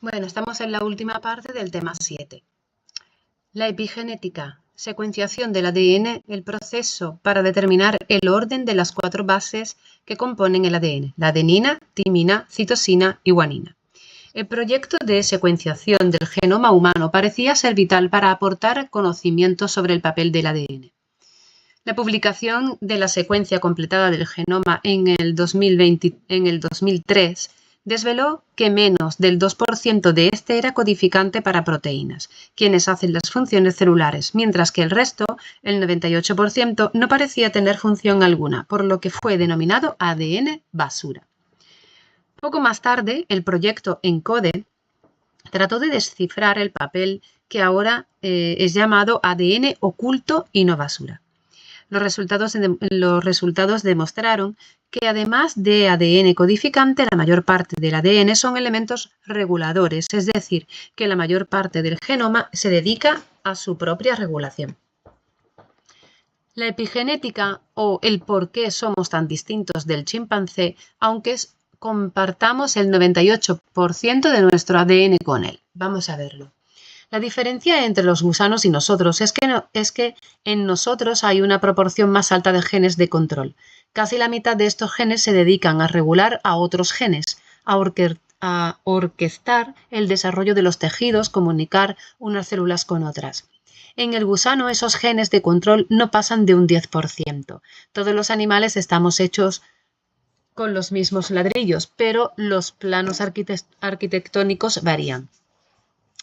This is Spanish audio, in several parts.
Bueno, estamos en la última parte del tema 7. La epigenética, secuenciación del ADN, el proceso para determinar el orden de las 4 bases que componen el ADN, la adenina, timina, citosina y guanina. El proyecto de secuenciación del genoma humano parecía ser vital para aportar conocimiento sobre el papel del ADN. La publicación de la secuencia completada del genoma en el 2003 desveló que menos del 2% de este era codificante para proteínas, quienes hacen las funciones celulares, mientras que el resto, el 98%, no parecía tener función alguna, por lo que fue denominado ADN basura. Poco más tarde, el proyecto ENCODE trató de descifrar el papel que ahora es llamado ADN oculto y no basura. Los resultados demostraron que además de ADN codificante, la mayor parte del ADN son elementos reguladores, es decir, que la mayor parte del genoma se dedica a su propia regulación. La epigenética, o el por qué somos tan distintos del chimpancé, aunque compartamos el 98% de nuestro ADN con él. Vamos a verlo. La diferencia entre los gusanos y nosotros es que en nosotros hay una proporción más alta de genes de control. Casi la mitad de estos genes se dedican a regular a otros genes, a orquestar el desarrollo de los tejidos, comunicar unas células con otras. En el gusano esos genes de control no pasan de un 10%. Todos los animales estamos hechos con los mismos ladrillos, pero los planos arquitectónicos varían.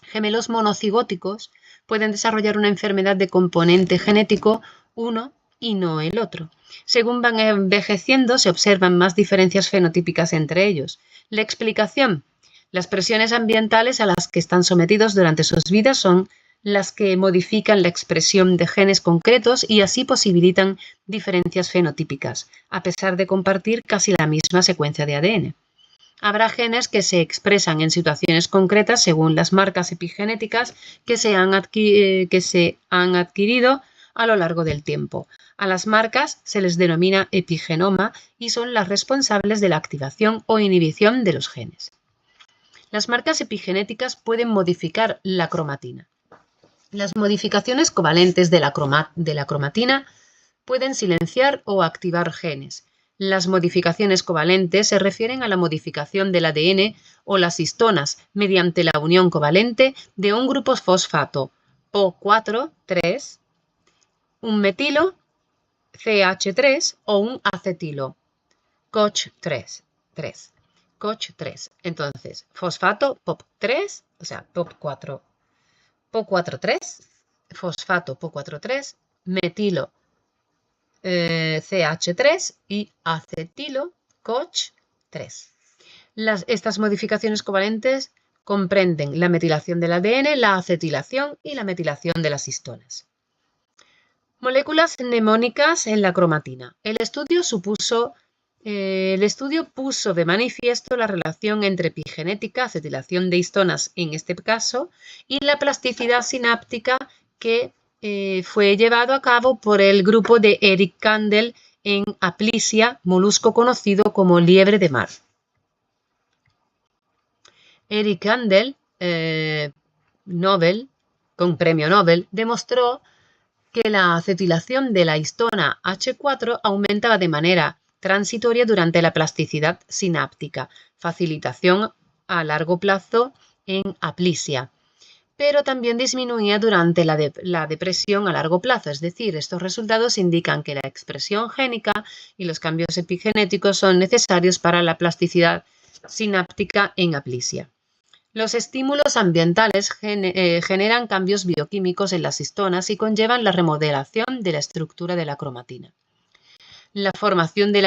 Gemelos monocigóticos pueden desarrollar una enfermedad de componente genético uno y no el otro. Según van envejeciendo, se observan más diferencias fenotípicas entre ellos. La explicación: las presiones ambientales a las que están sometidos durante sus vidas son las que modifican la expresión de genes concretos y así posibilitan diferencias fenotípicas, a pesar de compartir casi la misma secuencia de ADN. Habrá genes que se expresan en situaciones concretas según las marcas epigenéticas que se han adquirido a lo largo del tiempo. A las marcas se les denomina epigenoma y son las responsables de la activación o inhibición de los genes. Las marcas epigenéticas pueden modificar la cromatina. Las modificaciones covalentes de la cromatina pueden silenciar o activar genes. Las modificaciones covalentes se refieren a la modificación del ADN o las histonas mediante la unión covalente de un grupo fosfato PO4, 3, un metilo CH3 o un acetilo COCH3. Entonces, fosfato POP3, o sea, PO4, 3, fosfato PO4, 3, metilo CH3 y acetilo COCH3. Estas modificaciones covalentes comprenden la metilación del ADN, la acetilación y la metilación de las histonas. Moléculas mnemónicas en la cromatina. El estudio puso de manifiesto la relación entre epigenética, acetilación de histonas en este caso, y la plasticidad sináptica que fue llevado a cabo por el grupo de Eric Kandel en Aplysia, molusco conocido como liebre de mar. Eric Kandel, con premio Nobel, demostró que la acetilación de la histona H4 aumentaba de manera transitoria durante la plasticidad sináptica, facilitación a largo plazo en Aplysia, pero también disminuía durante la depresión a largo plazo. Es decir, estos resultados indican que la expresión génica y los cambios epigenéticos son necesarios para la plasticidad sináptica en Aplysia. Los estímulos ambientales generan cambios bioquímicos en las histonas y conllevan la remodelación de la estructura de la cromatina. La formación del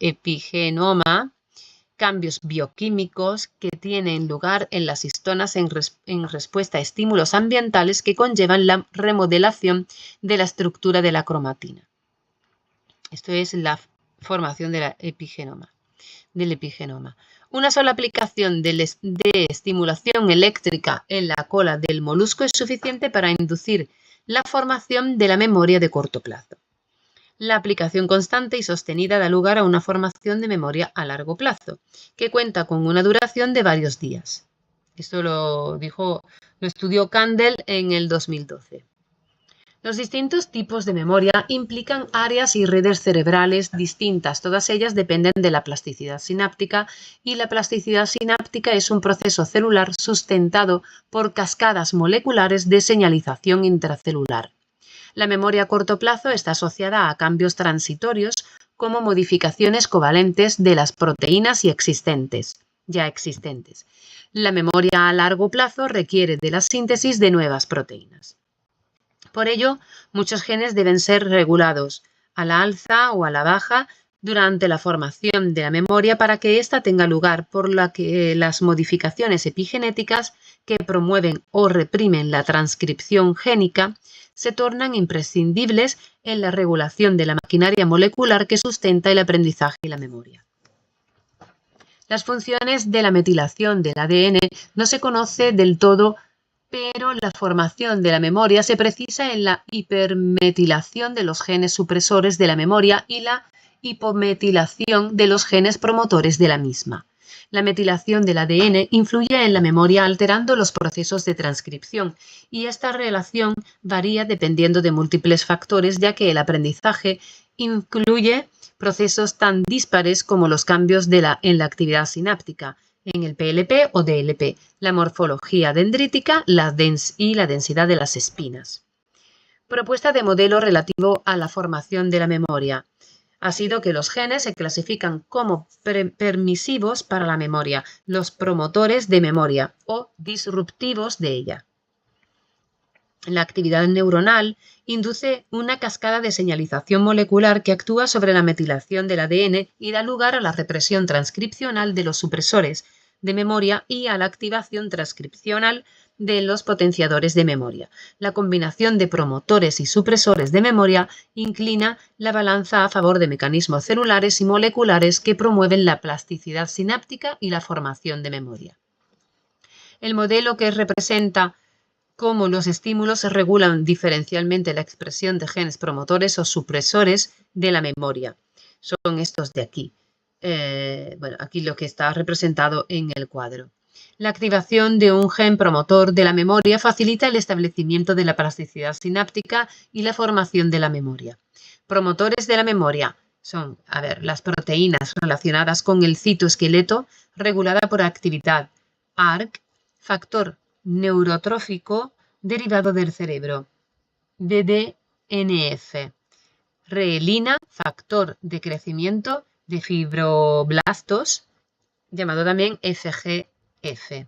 epigenoma, cambios bioquímicos que tienen lugar en las histonas en respuesta a estímulos ambientales que conllevan la remodelación de la estructura de la cromatina. Esto es la formación del epigenoma. Una sola aplicación de estimulación eléctrica en la cola del molusco es suficiente para inducir la formación de la memoria de corto plazo. La aplicación constante y sostenida da lugar a una formación de memoria a largo plazo, que cuenta con una duración de varios días. Esto lo estudió Kandel en el 2012. Los distintos tipos de memoria implican áreas y redes cerebrales distintas. Todas ellas dependen de la plasticidad sináptica, y la plasticidad sináptica es un proceso celular sustentado por cascadas moleculares de señalización intracelular. La memoria a corto plazo está asociada a cambios transitorios como modificaciones covalentes de las proteínas ya existentes. La memoria a largo plazo requiere de la síntesis de nuevas proteínas. Por ello, muchos genes deben ser regulados a la alza o a la baja durante la formación de la memoria para que ésta tenga lugar, por lo que las modificaciones epigenéticas que promueven o reprimen la transcripción génica se tornan imprescindibles en la regulación de la maquinaria molecular que sustenta el aprendizaje y la memoria. Las funciones de la metilación del ADN no se conoce del todo, pero la formación de la memoria se precisa en la hipermetilación de los genes supresores de la memoria y la hipometilación de los genes promotores de la misma. La metilación del ADN influye en la memoria alterando los procesos de transcripción, y esta relación varía dependiendo de múltiples factores, ya que el aprendizaje incluye procesos tan dispares como los cambios en la actividad sináptica, en el PLP o DLP, la morfología dendrítica y la densidad de las espinas. Propuesta de modelo relativo a la formación de la memoria. Ha sido que los genes se clasifican como permisivos para la memoria, los promotores de memoria o disruptivos de ella. La actividad neuronal induce una cascada de señalización molecular que actúa sobre la metilación del ADN y da lugar a la represión transcripcional de los supresores de memoria y a la activación transcripcional de los potenciadores de memoria. La combinación de promotores y supresores de memoria inclina la balanza a favor de mecanismos celulares y moleculares que promueven la plasticidad sináptica y la formación de memoria. El modelo que representa cómo los estímulos regulan diferencialmente la expresión de genes promotores o supresores de la memoria. Son estos de aquí. Aquí lo que está representado en el cuadro. La activación de un gen promotor de la memoria facilita el establecimiento de la plasticidad sináptica y la formación de la memoria. Promotores de la memoria son, las proteínas relacionadas con el citoesqueleto, regulada por actividad ARC, factor neurotrófico derivado del cerebro, BDNF, reelina, factor de crecimiento de fibroblastos, llamado también FGF.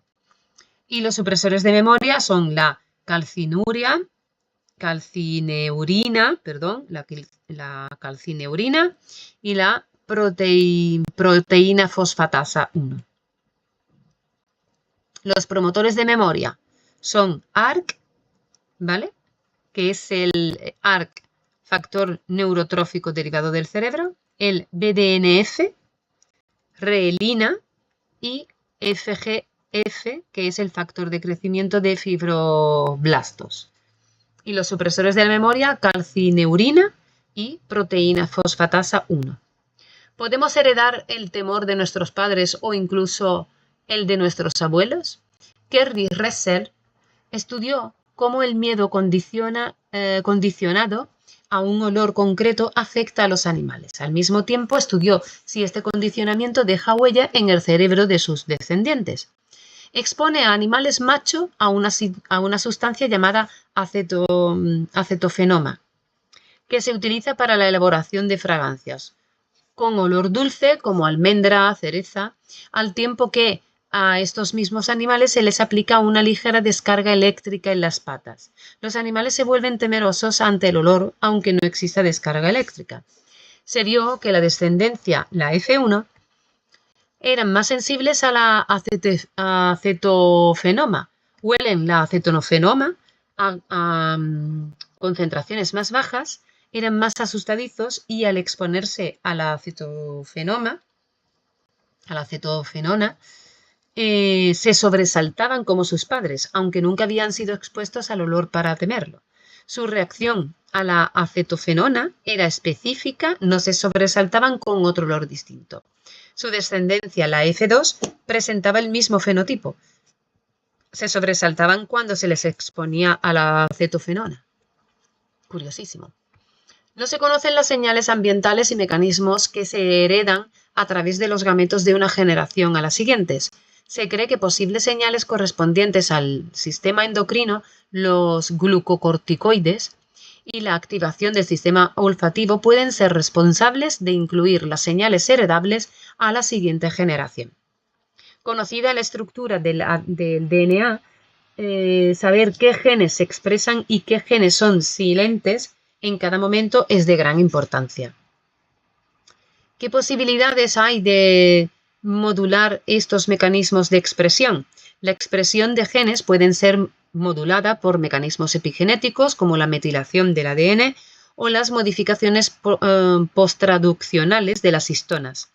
Y los supresores de memoria son la calcineurina, la calcineurina y la proteína fosfatasa 1. Los promotores de memoria son ARC, ¿vale? Que es el ARC, factor neurotrófico derivado del cerebro, el BDNF, reelina y FGF, que es el factor de crecimiento de fibroblastos. Y los supresores de la memoria, calcineurina y proteína fosfatasa 1. ¿Podemos heredar el temor de nuestros padres o incluso el de nuestros abuelos? Kerry Russell estudió cómo el miedo condicionado a un olor concreto afecta a los animales. Al mismo tiempo estudió si este condicionamiento deja huella en el cerebro de sus descendientes. Expone a animales macho a una sustancia llamada acetofenoma, que se utiliza para la elaboración de fragancias, con olor dulce como almendra, cereza, al tiempo que a estos mismos animales se les aplica una ligera descarga eléctrica en las patas. Los animales se vuelven temerosos ante el olor, aunque no exista descarga eléctrica. Se vio que la descendencia, la F1, eran más sensibles a la acetofenoma. Huelen la acetofenoma a concentraciones más bajas, eran más asustadizos y al exponerse a la acetofenona, se sobresaltaban como sus padres, aunque nunca habían sido expuestos al olor para temerlo. Su reacción a la acetofenona era específica, no se sobresaltaban con otro olor distinto. Su descendencia, la F2, presentaba el mismo fenotipo. Se sobresaltaban cuando se les exponía a la acetofenona. Curiosísimo. No se conocen las señales ambientales y mecanismos que se heredan a través de los gametos de una generación a las siguientes. Se cree que posibles señales correspondientes al sistema endocrino, los glucocorticoides, y la activación del sistema olfativo pueden ser responsables de incluir las señales heredables a la siguiente generación. Conocida la estructura del DNA, saber qué genes se expresan y qué genes son silentes en cada momento es de gran importancia. ¿Qué posibilidades hay de modular estos mecanismos de expresión? La expresión de genes pueden ser modulada por mecanismos epigenéticos como la metilación del ADN o las modificaciones posttraduccionales de las histonas.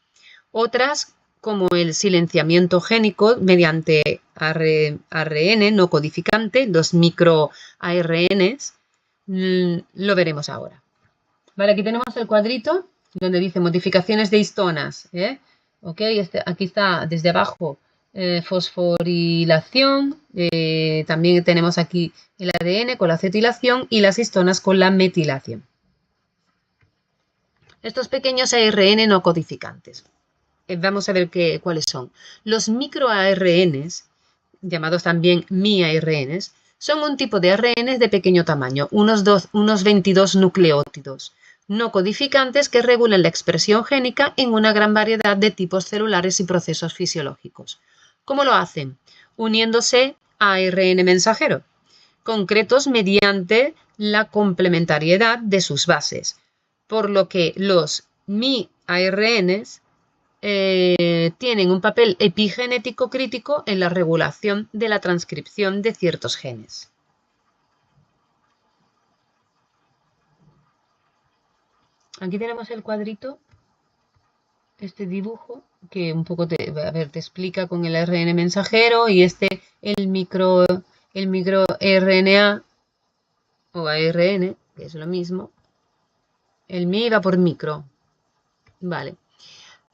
Otras, como el silenciamiento génico mediante ARN no codificante, los microARNs, lo veremos ahora. Vale, aquí tenemos el cuadrito donde dice modificaciones de histonas. Okay, aquí está desde abajo fosforilación, también tenemos aquí el ADN con la acetilación y las histonas con la metilación. Estos pequeños ARN no codificantes. Vamos a ver cuáles son. Los microARNs, llamados también miARNs, son un tipo de ARN de pequeño tamaño, unos 22 nucleótidos no codificantes que regulan la expresión génica en una gran variedad de tipos celulares y procesos fisiológicos. ¿Cómo lo hacen? Uniéndose a ARN mensajero, concretos mediante la complementariedad de sus bases, por lo que los miARNs tienen un papel epigenético crítico en la regulación de la transcripción de ciertos genes. Aquí tenemos el cuadrito, este dibujo, que un poco te explica con el ARN mensajero y el microRNA o ARN, que es lo mismo. El mi va por micro. Vale.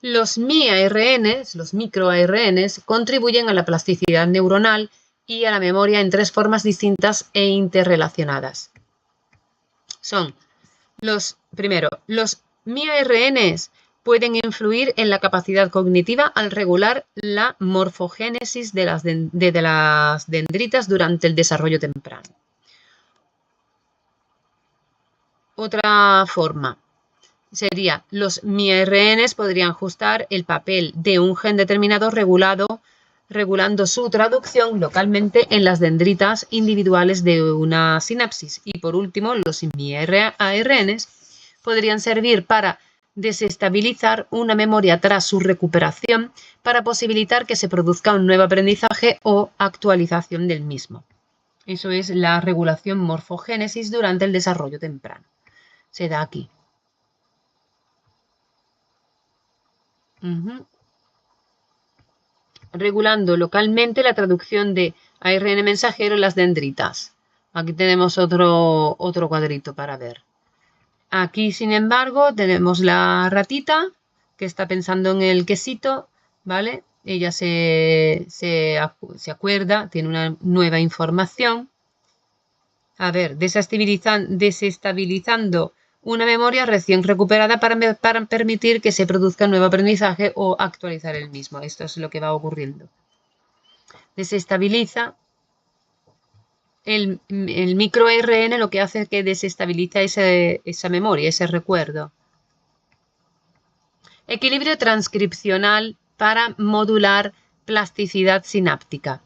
Los miARNs, los microARNs, contribuyen a la plasticidad neuronal y a la memoria en tres formas distintas e interrelacionadas. Son los miARNs pueden influir en la capacidad cognitiva al regular la morfogénesis de las dendritas durante el desarrollo temprano. Otra forma sería, los miARNs podrían ajustar el papel de un gen determinado regulando su traducción localmente en las dendritas individuales de una sinapsis. Y por último, los miARNs podrían servir para desestabilizar una memoria tras su recuperación para posibilitar que se produzca un nuevo aprendizaje o actualización del mismo. Eso es la regulación morfogénesis durante el desarrollo temprano. Se da aquí. Regulando localmente la traducción de ARN mensajero en las dendritas. Aquí tenemos otro cuadrito para ver. Aquí, sin embargo, tenemos la ratita que está pensando en el quesito, ¿vale? Ella se acuerda, tiene una nueva información. A ver, desestabilizando una memoria recién recuperada para permitir que se produzca un nuevo aprendizaje o actualizar el mismo. Esto es lo que va ocurriendo. Desestabiliza el microRN, lo que hace es que desestabiliza esa memoria, ese recuerdo. Equilibrio transcripcional para modular plasticidad sináptica.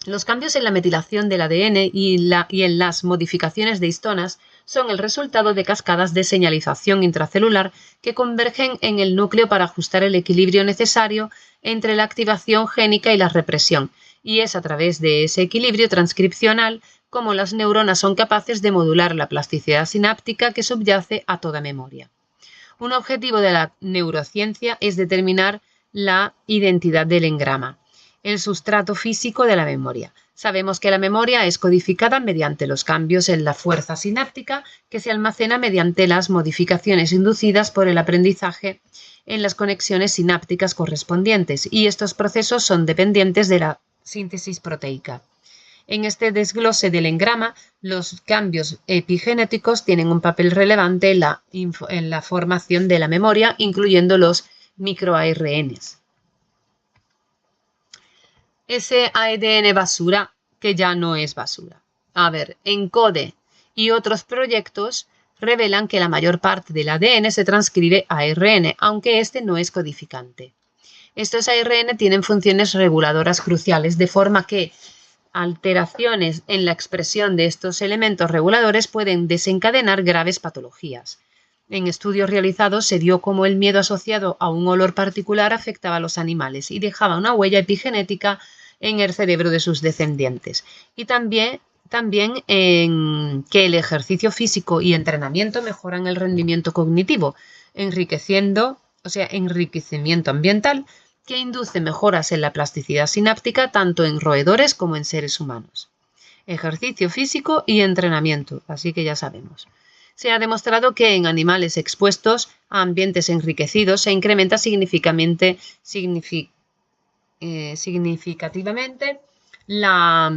Los cambios en la metilación del ADN y en las modificaciones de histonas son el resultado de cascadas de señalización intracelular que convergen en el núcleo para ajustar el equilibrio necesario entre la activación génica y la represión, y es a través de ese equilibrio transcripcional como las neuronas son capaces de modular la plasticidad sináptica que subyace a toda memoria. Un objetivo de la neurociencia es determinar la identidad del engrama, el sustrato físico de la memoria. Sabemos que la memoria es codificada mediante los cambios en la fuerza sináptica que se almacena mediante las modificaciones inducidas por el aprendizaje en las conexiones sinápticas correspondientes, y estos procesos son dependientes de la síntesis proteica. En este desglose del engrama, los cambios epigenéticos tienen un papel relevante en la formación de la memoria, incluyendo los microARNs. Ese ADN basura, que ya no es basura. A ver, ENCODE y otros proyectos revelan que la mayor parte del ADN se transcribe a ARN, aunque este no es codificante. Estos ARN tienen funciones reguladoras cruciales, de forma que alteraciones en la expresión de estos elementos reguladores pueden desencadenar graves patologías. En estudios realizados se vio cómo el miedo asociado a un olor particular afectaba a los animales y dejaba una huella epigenética en el cerebro de sus descendientes. Y también en que el ejercicio físico y entrenamiento mejoran el rendimiento cognitivo, enriquecimiento ambiental, que induce mejoras en la plasticidad sináptica tanto en roedores como en seres humanos. Ejercicio físico y entrenamiento, así que ya sabemos. Se ha demostrado que en animales expuestos a ambientes enriquecidos se incrementa significativamente la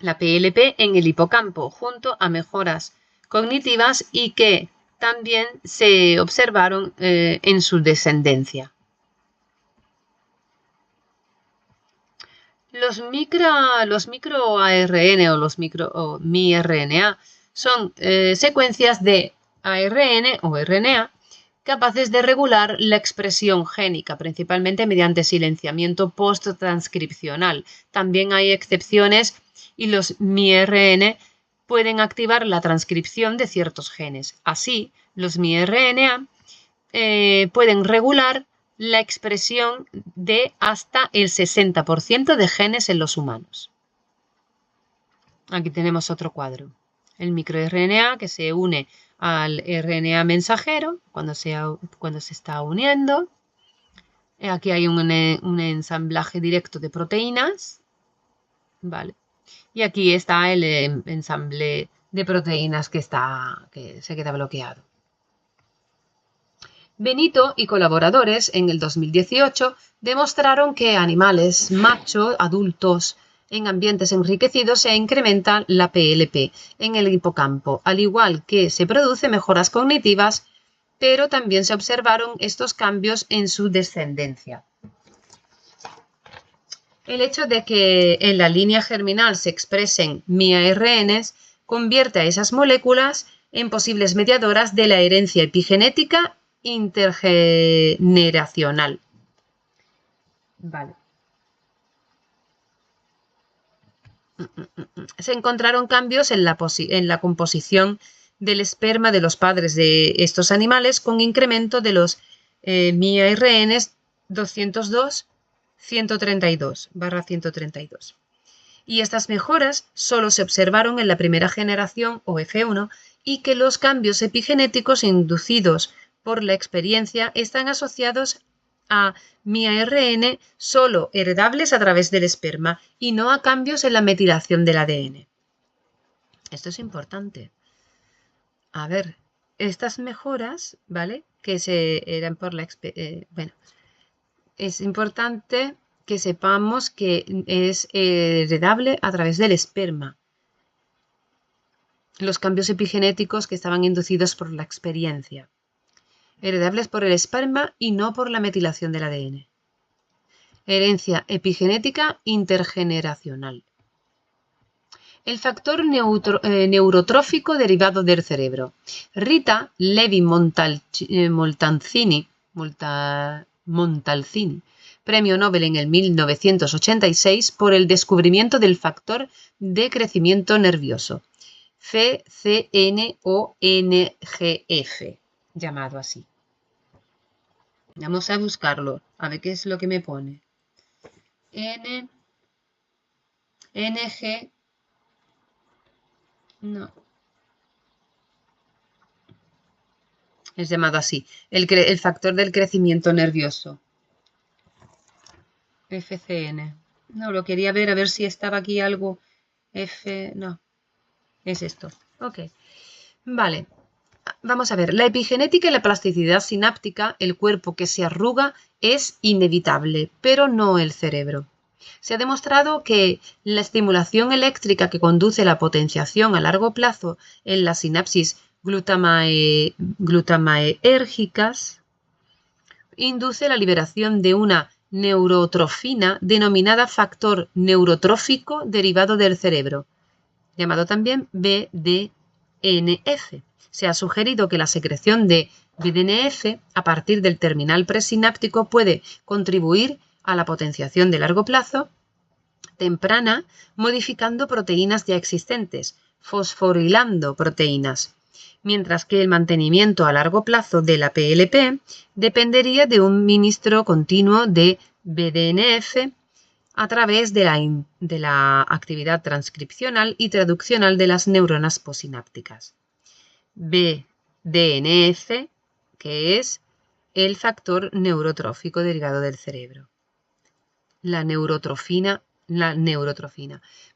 PLP en el hipocampo, junto a mejoras cognitivas, y que también se observaron en su descendencia. Los microARN o miRNA son secuencias de ARN o RNA capaces de regular la expresión génica, principalmente mediante silenciamiento post-transcripcional. También hay excepciones, y los miRN pueden activar la transcripción de ciertos genes. Así, los miRNA pueden regular la expresión de hasta el 60% de genes en los humanos. Aquí tenemos otro cuadro. El microRNA que se une al RNA mensajero cuando se está uniendo. Aquí hay un ensamblaje directo de proteínas. Vale. Y aquí está el ensamble de proteínas que se queda bloqueado. Benito y colaboradores en el 2018 demostraron que animales macho adultos en ambientes enriquecidos se incrementa la PLP en el hipocampo, al igual que se producen mejoras cognitivas, pero también se observaron estos cambios en su descendencia. El hecho de que en la línea germinal se expresen miRNs convierte a esas moléculas en posibles mediadoras de la herencia epigenética intergeneracional. Vale. Se encontraron cambios en la composición del esperma de los padres de estos animales, con incremento de los miRNs 202-132/132. Y estas mejoras solo se observaron en la primera generación o F1, y que los cambios epigenéticos inducidos por la experiencia están asociados a miRN solo heredables a través del esperma y no a cambios en la metilación del ADN. Esto es importante. A ver, estas mejoras, ¿vale? Que eran por la bueno, es importante que sepamos que es heredable a través del esperma. Los cambios epigenéticos que estaban inducidos por la experiencia. Heredables por el esperma y no por la metilación del ADN. Herencia epigenética intergeneracional. El factor neurotrófico derivado del cerebro. Rita Levi-Montalcini, premio Nobel en el 1986 por el descubrimiento del factor de crecimiento nervioso, FCNONGF, llamado así. Vamos a buscarlo, a ver qué es lo que me pone. NG. No. Es llamado así. El factor del crecimiento nervioso. FCN. No, lo quería ver, a ver si estaba aquí algo. F, no, es esto. Ok, vale. Vamos a ver, la epigenética y la plasticidad sináptica, el cuerpo que se arruga, es inevitable, pero no el cerebro. Se ha demostrado que la estimulación eléctrica que conduce la potenciación a largo plazo en las sinapsis glutamaérgicas induce la liberación de una neurotrofina denominada factor neurotrófico derivado del cerebro, llamado también BDNF. Se ha sugerido que la secreción de BDNF a partir del terminal presináptico puede contribuir a la potenciación de largo plazo temprana modificando proteínas ya existentes, fosforilando proteínas, mientras que el mantenimiento a largo plazo de la PLP dependería de un ministro continuo de BDNF a través de la actividad transcripcional y traduccional de las neuronas posinápticas. BDNF, que es el factor neurotrófico derivado del cerebro. La neurotrofina.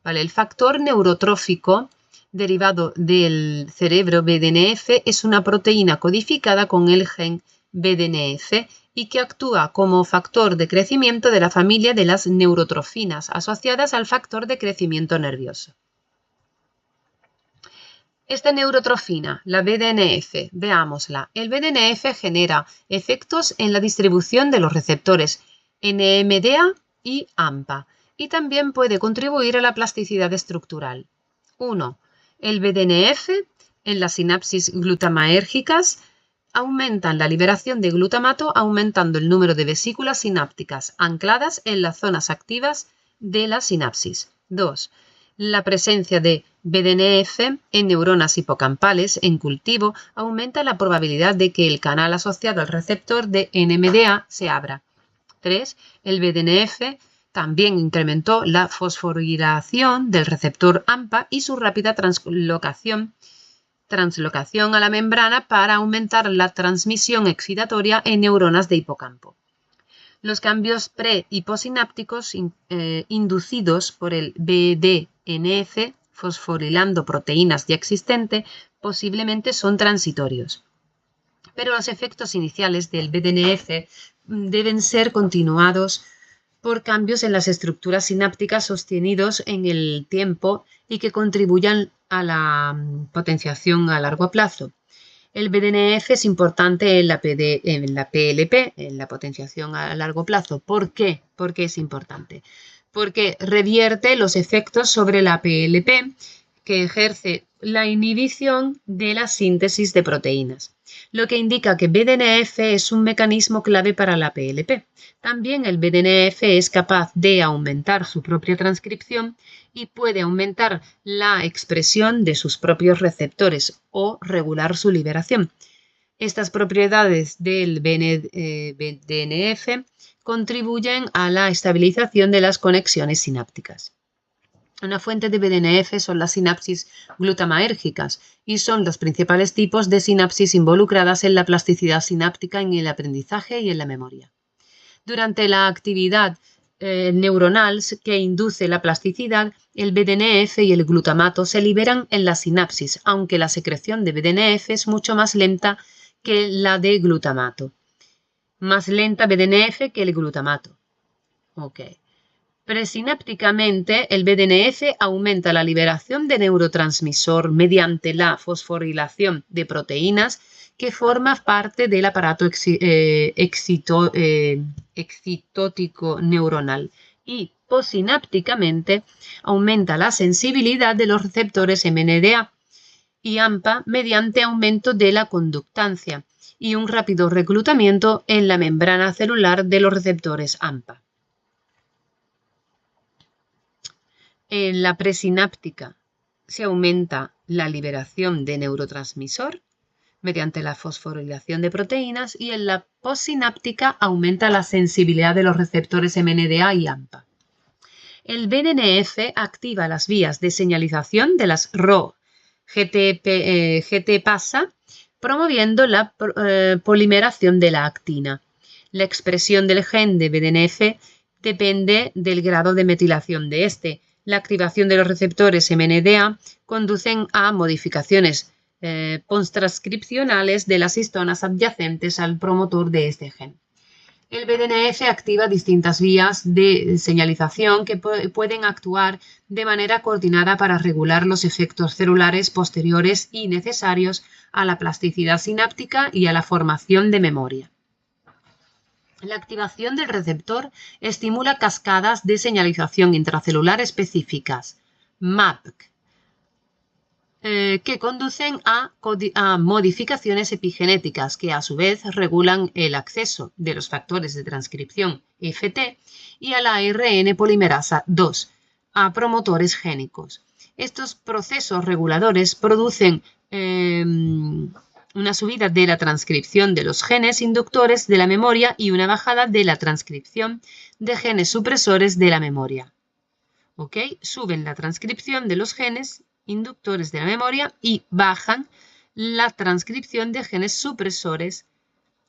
Vale, el factor neurotrófico derivado del cerebro BDNF es una proteína codificada con el gen BDNF y que actúa como factor de crecimiento de la familia de las neurotrofinas asociadas al factor de crecimiento nervioso. Esta neurotrofina, la BDNF, veámosla. El BDNF genera efectos en la distribución de los receptores NMDA y AMPA y también puede contribuir a la plasticidad estructural. 1. El BDNF en las sinapsis glutamaérgicas aumentan la liberación de glutamato aumentando el número de vesículas sinápticas ancladas en las zonas activas de la sinapsis. 2. La presencia de BDNF en neuronas hipocampales en cultivo aumenta la probabilidad de que el canal asociado al receptor de NMDA se abra. 3. El BDNF también incrementó la fosforilación del receptor AMPA y su rápida translocación a la membrana para aumentar la transmisión excitatoria en neuronas de hipocampo. Los cambios pre- y posinápticos inducidos por el BDNF fosforilando proteínas ya existentes posiblemente son transitorios. Pero los efectos iniciales del BDNF deben ser continuados por cambios en las estructuras sinápticas sostenidos en el tiempo y que contribuyan a la potenciación a largo plazo. El BDNF es importante en la PLP, en la potenciación a largo plazo. ¿Por qué? ¿Por qué es importante? Porque revierte los efectos sobre la PLP que ejerce la inhibición de la síntesis de proteínas, lo que indica que BDNF es un mecanismo clave para la PLP. También el BDNF es capaz de aumentar su propia transcripción y puede aumentar la expresión de sus propios receptores o regular su liberación. Estas propiedades del BDNF contribuyen a la estabilización de las conexiones sinápticas. Una fuente de BDNF son las sinapsis glutamaérgicas y son los principales tipos de sinapsis involucradas en la plasticidad sináptica, en el aprendizaje y en la memoria. Durante la actividad neuronal que induce la plasticidad, el BDNF y el glutamato se liberan en la sinapsis, aunque la secreción de BDNF es mucho más lenta que la de glutamato. Más lenta BDNF que el glutamato. Okay. Presinápticamente, el BDNF aumenta la liberación de neurotransmisor mediante la fosforilación de proteínas que forma parte del aparato excitótico neuronal y posinápticamente aumenta la sensibilidad de los receptores MNDA y AMPA mediante aumento de la conductancia y un rápido reclutamiento en la membrana celular de los receptores AMPA. En la presináptica se aumenta la liberación de neurotransmisor mediante la fosforilación de proteínas y en la postsináptica aumenta la sensibilidad de los receptores MNDA y AMPA. El BDNF activa las vías de señalización de las RO GT-PASA, promoviendo la polimeración de la actina. La expresión del gen de BDNF depende del grado de metilación de este. La activación de los receptores MNDA conducen a modificaciones posttranscripcionales de las histonas adyacentes al promotor de este gen. El BDNF activa distintas vías de señalización que pueden actuar de manera coordinada para regular los efectos celulares posteriores y necesarios a la plasticidad sináptica y a la formación de memoria. La activación del receptor estimula cascadas de señalización intracelular específicas, MAPC, que conducen a modificaciones epigenéticas que a su vez regulan el acceso de los factores de transcripción FT y a la ARN polimerasa 2, a promotores génicos. Estos procesos reguladores producen una subida de la transcripción de los genes inductores de la memoria y una bajada de la transcripción de genes supresores de la memoria. ¿Ok? Suben la transcripción de los genes inductores de la memoria y bajan la transcripción de genes supresores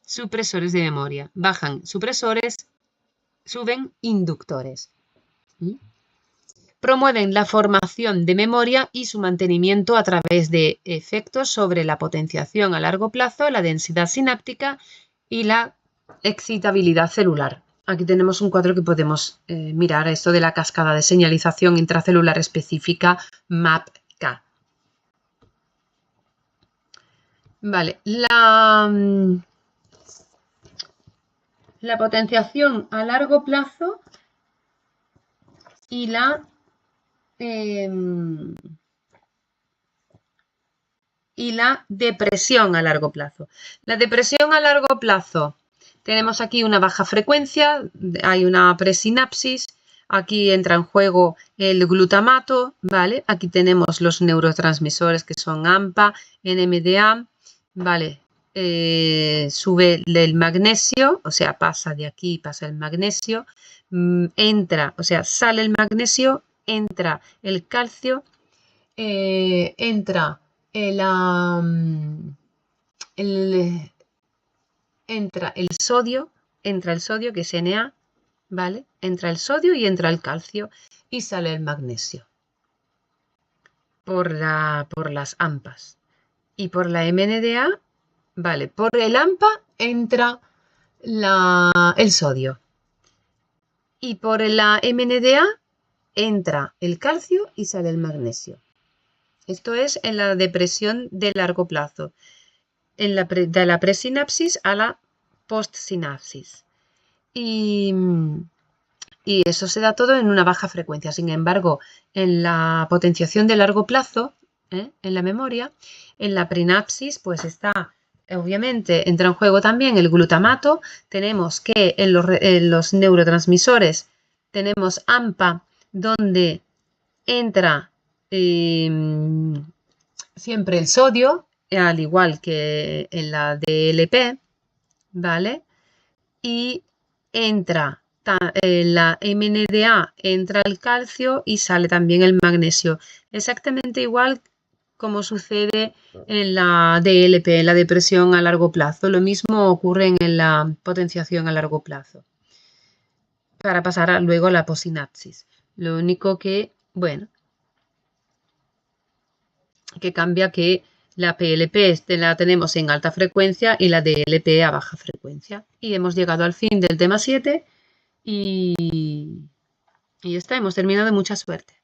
de memoria. Bajan supresores, suben inductores. Promueven la formación de memoria y su mantenimiento a través de efectos sobre la potenciación a largo plazo, la densidad sináptica y la excitabilidad celular. Aquí tenemos un cuadro que podemos mirar, esto de la cascada de señalización intracelular específica MAPK. Vale, la potenciación a largo plazo y la depresión a largo plazo. La depresión a largo plazo, tenemos aquí una baja frecuencia, hay una presinapsis, aquí entra en juego el glutamato, ¿vale? Aquí tenemos los neurotransmisores que son AMPA, NMDA, ¿vale? Sube el magnesio, o sea, pasa de aquí, pasa el magnesio, entra, o sea, sale el magnesio, entra el calcio, entra el sodio, que es Na, ¿vale? Entra el sodio y entra el calcio y sale el magnesio por las AMPAs. Y por la MNDA, ¿vale? Por el AMPA entra el sodio. Y por la MNDA entra el calcio y sale el magnesio. Esto es en la depresión de largo plazo, de la presinapsis a la postsinapsis. Y eso se da todo en una baja frecuencia. Sin embargo, en la potenciación de largo plazo, en la memoria, en la prenapsis, pues está, obviamente, entra en juego también el glutamato. Tenemos que en los neurotransmisores tenemos AMPA, donde entra siempre el sodio, al igual que en la DLP, ¿vale? Y entra la MNDA, entra el calcio y sale también el magnesio. Exactamente igual como sucede en la DLP, en la depresión a largo plazo. Lo mismo ocurre en la potenciación a largo plazo. Para pasar luego a la posinapsis. Lo único que, bueno, que cambia que la PLP la tenemos en alta frecuencia y la DLP a baja frecuencia. Y hemos llegado al fin del tema 7 y ya está, hemos terminado. Mucha suerte.